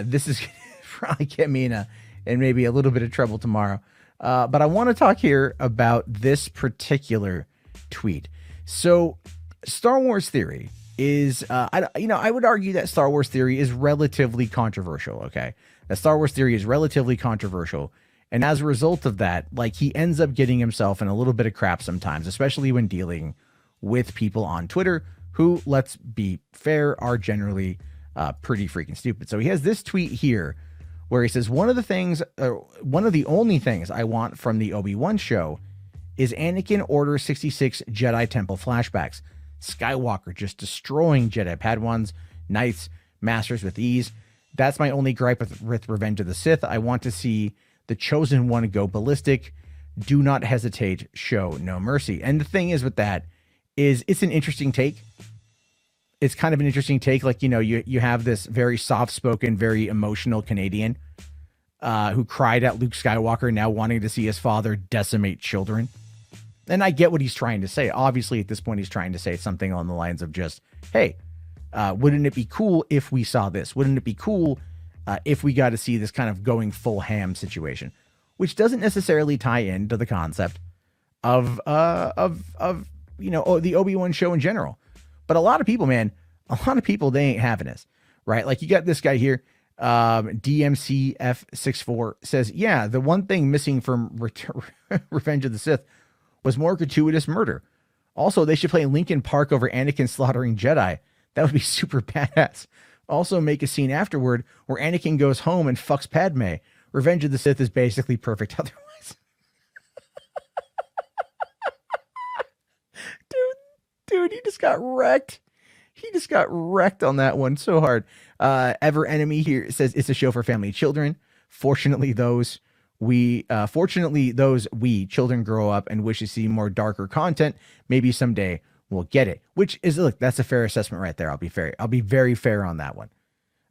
This is probably get me in maybe a little bit of trouble tomorrow. But I want to talk here about this particular tweet. So, Star Wars Theory is, I would argue that Star Wars Theory is relatively controversial. Okay, that Star Wars Theory is relatively controversial, and as a result of that, like he ends up getting himself in a little bit of crap sometimes, especially when dealing with people on Twitter who, let's be fair, are generally pretty freaking stupid. So he has this tweet here where he says, one of the only things I want from the Obi-Wan show is Anakin Order 66 Jedi Temple flashbacks. Skywalker just destroying Jedi Padawans, Knights, Masters with ease. That's my only gripe with Revenge of the Sith. I want to see the Chosen One go ballistic. Do not hesitate. Show no mercy. And the thing is with that is it's an interesting take. It's kind of an interesting take. Like, you have this very soft-spoken, very emotional Canadian who cried at Luke Skywalker now wanting to see his father decimate children. And I get what he's trying to say. Obviously, at this point, he's trying to say something along the lines of just, hey, wouldn't it be cool if we saw this? Wouldn't it be cool if we got to see this kind of going full ham situation? Which doesn't necessarily tie into the concept of the Obi-Wan show in general. But a lot of people, they ain't having this, right? Like you got this guy here, DMCF64 says, yeah, the one thing missing from Revenge of the Sith was more gratuitous murder. Also, they should play Linkin Park over Anakin slaughtering Jedi. That would be super badass. Also, make a scene afterward where Anakin goes home and fucks Padme. Revenge of the Sith is basically perfect otherwise. Dude, he just got wrecked. He just got wrecked on that one so hard. Ever Enemy here says it's a show for family children. Fortunately, those children grow up and wish to see more darker content. Maybe someday we'll get it. Which is, look, that's a fair assessment right there. I'll be very fair on that one.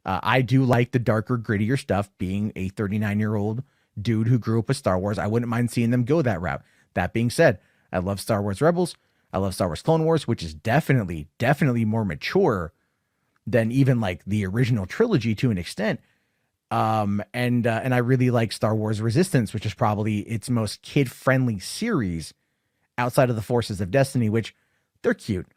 I do like the darker, grittier stuff. Being a 39-year-old dude who grew up with Star Wars, I wouldn't mind seeing them go that route. That being said, I love Star Wars Rebels. I love Star Wars Clone Wars, which is definitely more mature than even like the original trilogy to an extent. And I really like Star Wars Resistance, which is probably its most kid-friendly series outside of the Forces of Destiny, which they're cute.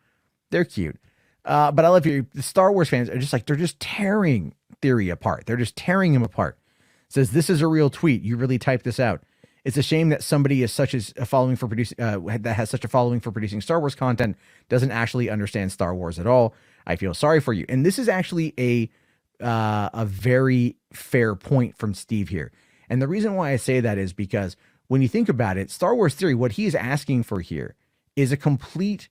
But I love the Star Wars fans are just like, they're just tearing Theory apart. They're just tearing him apart. It says, this is a real tweet. You really typed this out. It's a shame that somebody is such as a following for producing that has such a following for producing Star Wars content doesn't actually understand Star Wars at all. I feel sorry for you. And this is actually a very fair point from Steve here. And the reason why I say that is because when you think about it, Star Wars Theory, what he is asking for here is a complete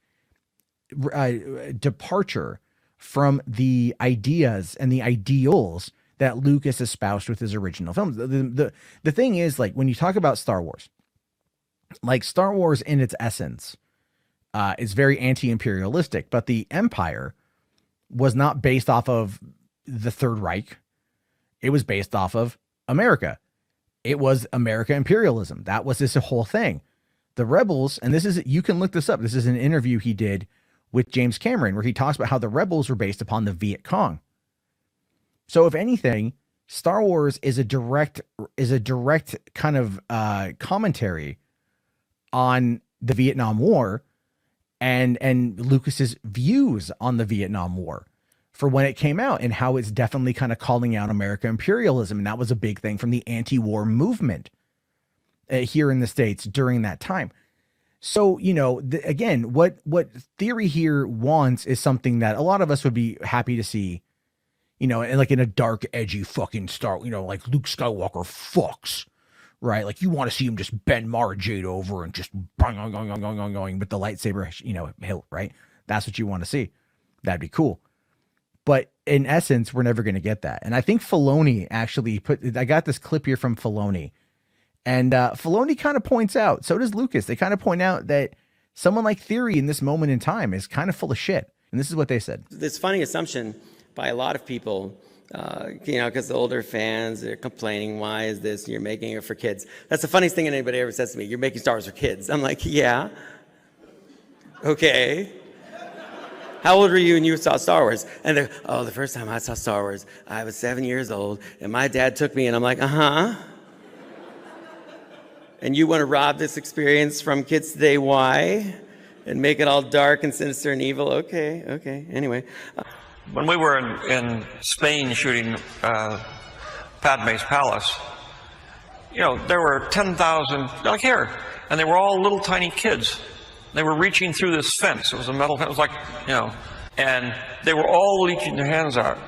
departure from the ideas and the ideals that Lucas espoused with his original films. The thing is, like, when you talk about Star Wars, like Star Wars in its essence is very anti-imperialistic, but the Empire was not based off of the Third Reich. It was based off of America. It was America imperialism. That was this whole thing. The rebels, and you can look this up. This is an interview he did with James Cameron where he talks about how the rebels were based upon the Viet Cong. So if anything, Star Wars is a direct kind of commentary on the Vietnam War and Lucas's views on the Vietnam War for when it came out and how it's definitely kind of calling out American imperialism. And that was a big thing from the anti-war movement here in the States during that time. So, again, what Theory here wants is something that a lot of us would be happy to see, and like in a dark, edgy fucking Star, like Luke Skywalker fucks, right? Like you want to see him just bend Mara Jade over and just going with the lightsaber, hilt, right? That's what you want to see. That'd be cool. But in essence, we're never going to get that. And I think Filoni actually I got this clip here from Filoni. And Filoni kind of points out, so does Lucas, they kind of point out that someone like Theory in this moment in time is kind of full of shit. And this is what they said. This funny assumption by a lot of people, because the older fans are complaining, why is this, you're making it for kids? That's the funniest thing anybody ever says to me, you're making Star Wars for kids. I'm like, yeah, okay. how old were you when you saw Star Wars? And they're, oh, the first time I saw Star Wars, I was 7 years old, and my dad took me, and I'm like, uh-huh. And you want to rob this experience from kids today? Why? And make it all dark and sinister and evil? Okay. Anyway. When we were in Spain shooting Padme's palace, you know, there were 10,000, like here, and they were all little tiny kids. They were reaching through this fence. It was a metal fence. It was like, you know, and they were all reaching their hands out,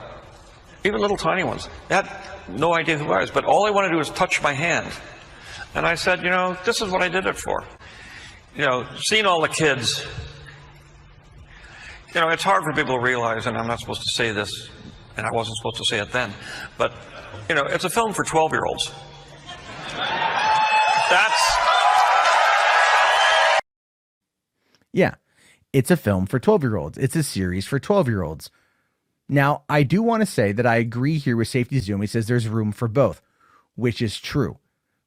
even little tiny ones. They had no idea who I was, but all they wanted to do was touch my hand. And I said, you know, this is what I did it for. You know, seeing all the kids, you know, it's hard for people to realize, and I'm not supposed to say this, and I wasn't supposed to say it then, but, you know, it's a film for 12-year-olds. Yeah, it's a film for 12-year-olds. It's a series for 12-year-olds. Now, I do want to say that I agree here with Safety Zoom. He says there's room for both, which is true.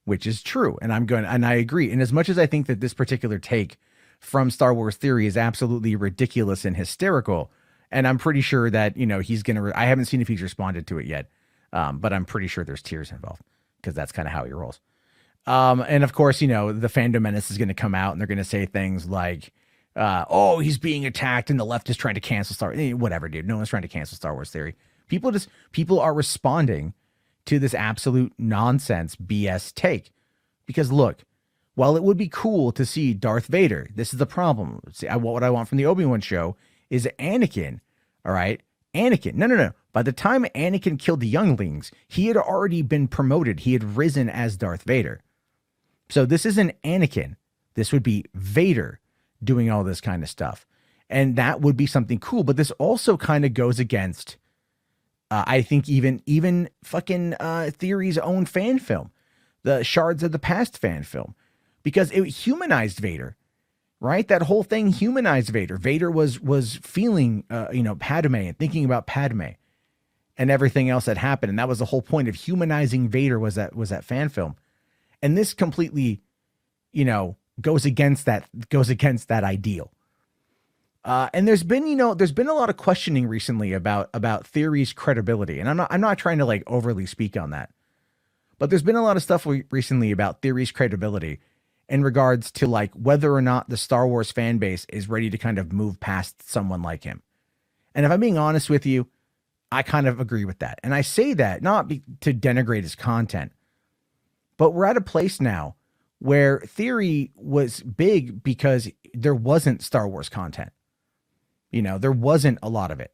And I agree. And as much as I think that this particular take from Star Wars Theory is absolutely ridiculous and hysterical, and I'm pretty sure that, you know, he's going to, I haven't seen if he's responded to it yet, but I'm pretty sure there's tears involved because that's kind of how he rolls. And of course, you know, the Fandom Menace is going to come out and they're going to say things like, oh, he's being attacked and the left is trying to cancel whatever, dude. No one's trying to cancel Star Wars Theory. People are responding to this absolute nonsense BS take. Because look, while it would be cool to see Darth Vader, this is the problem. See, what I want from the Obi-Wan show is Anakin. All right. Anakin. No. By the time Anakin killed the younglings, he had already been promoted. He had risen as Darth Vader. So this isn't Anakin. This would be Vader doing all this kind of stuff. And that would be something cool. But this also kind of goes against, I think, even fucking Theory's own fan film, the Shards of the Past fan film, because it humanized Vader, right? That whole thing humanized Vader. Vader was feeling, Padme and thinking about Padme and everything else that happened. And that was the whole point of humanizing Vader was that fan film. And this completely, you know, goes against that ideal. And there's been a lot of questioning recently about Theory's credibility. And I'm not trying to like overly speak on that, but there's been a lot of stuff recently about Theory's credibility in regards to like whether or not the Star Wars fan base is ready to kind of move past someone like him. And if I'm being honest with you, I kind of agree with that. And I say that not to denigrate his content, but we're at a place now where Theory was big because there wasn't Star Wars content. You know, there wasn't a lot of it.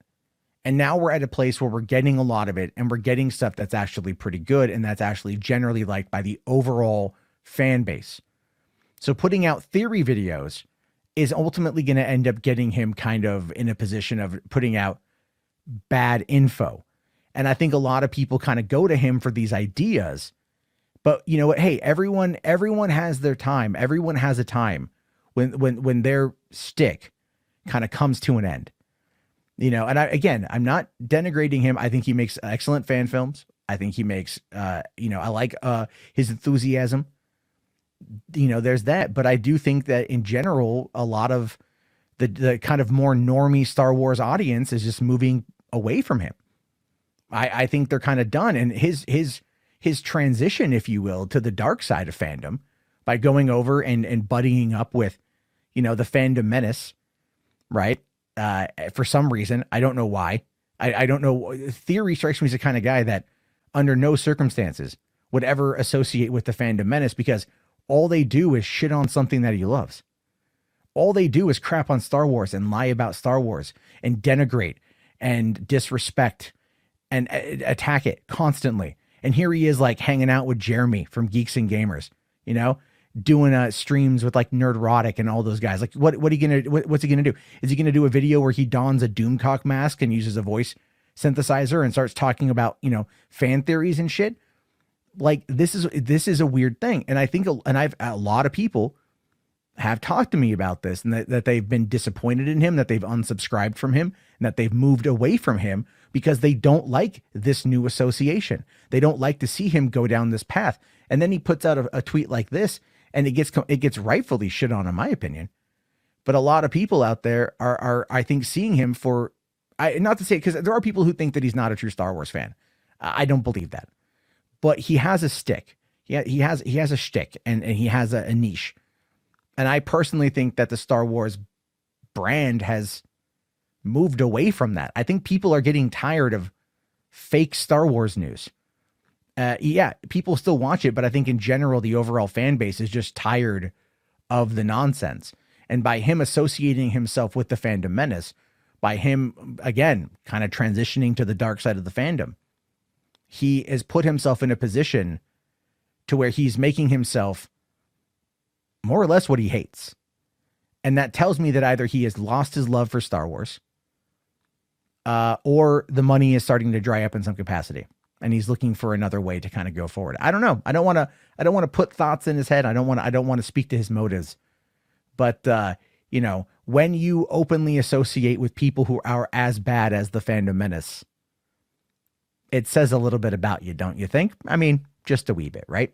And now we're at a place where we're getting a lot of it and we're getting stuff that's actually pretty good and that's actually generally liked by the overall fan base. So putting out Theory videos is ultimately going to end up getting him kind of in a position of putting out bad info. And I think a lot of people kind of go to him for these ideas. But you know what? Hey, everyone has their time. Everyone has a time when their stick kind of comes to an end. You know, and I'm not denigrating him. I think he makes excellent fan films. I think he makes I like his enthusiasm. You know, there's that. But I do think that in general, a lot of the kind of more normie Star Wars audience is just moving away from him. I think they're kind of done. And his transition, if you will, to the dark side of fandom by going over and buddying up with, you know, the Fandom Menace, right? For some reason, I don't know why. I don't know. Theory strikes me as the kind of guy that under no circumstances would ever associate with the Fandom Menace because all they do is shit on something that he loves. All they do is crap on Star Wars and lie about Star Wars and denigrate and disrespect and attack it constantly. And here he is like hanging out with Jeremy from Geeks and Gamers, you know, doing streams with like Nerdrotic and all those guys. Like what's he going to do? Is he going to do a video where he dons a Doomcock mask and uses a voice synthesizer and starts talking about, you know, fan theories and shit? Like this is a weird thing. And I think, a lot of people have talked to me about this and that they've been disappointed in him, that they've unsubscribed from him and that they've moved away from him because they don't like this new association. They don't like to see him go down this path. And then he puts out a tweet like this and it gets rightfully shit on, in my opinion. But a lot of people out there are I think, seeing him for, not to say, because there are people who think that he's not a true Star Wars fan. I don't believe that. But he has a stick. He has a shtick, and he has a niche. And I personally think that the Star Wars brand has moved away from that. I think people are getting tired of fake Star Wars news. Yeah, people still watch it, but I think in general, the overall fan base is just tired of the nonsense. And by him associating himself with the Fandom Menace, by him, again, kind of transitioning to the dark side of the fandom, he has put himself in a position to where he's making himself more or less what he hates. And that tells me that either he has lost his love for Star Wars, or the money is starting to dry up in some capacity, and he's looking for another way to kind of go forward. I don't know. I don't want to put thoughts in his head. I don't want to speak to his motives. But when you openly associate with people who are as bad as the Fandom Menace, it says a little bit about you, don't you think? I mean, just a wee bit, right?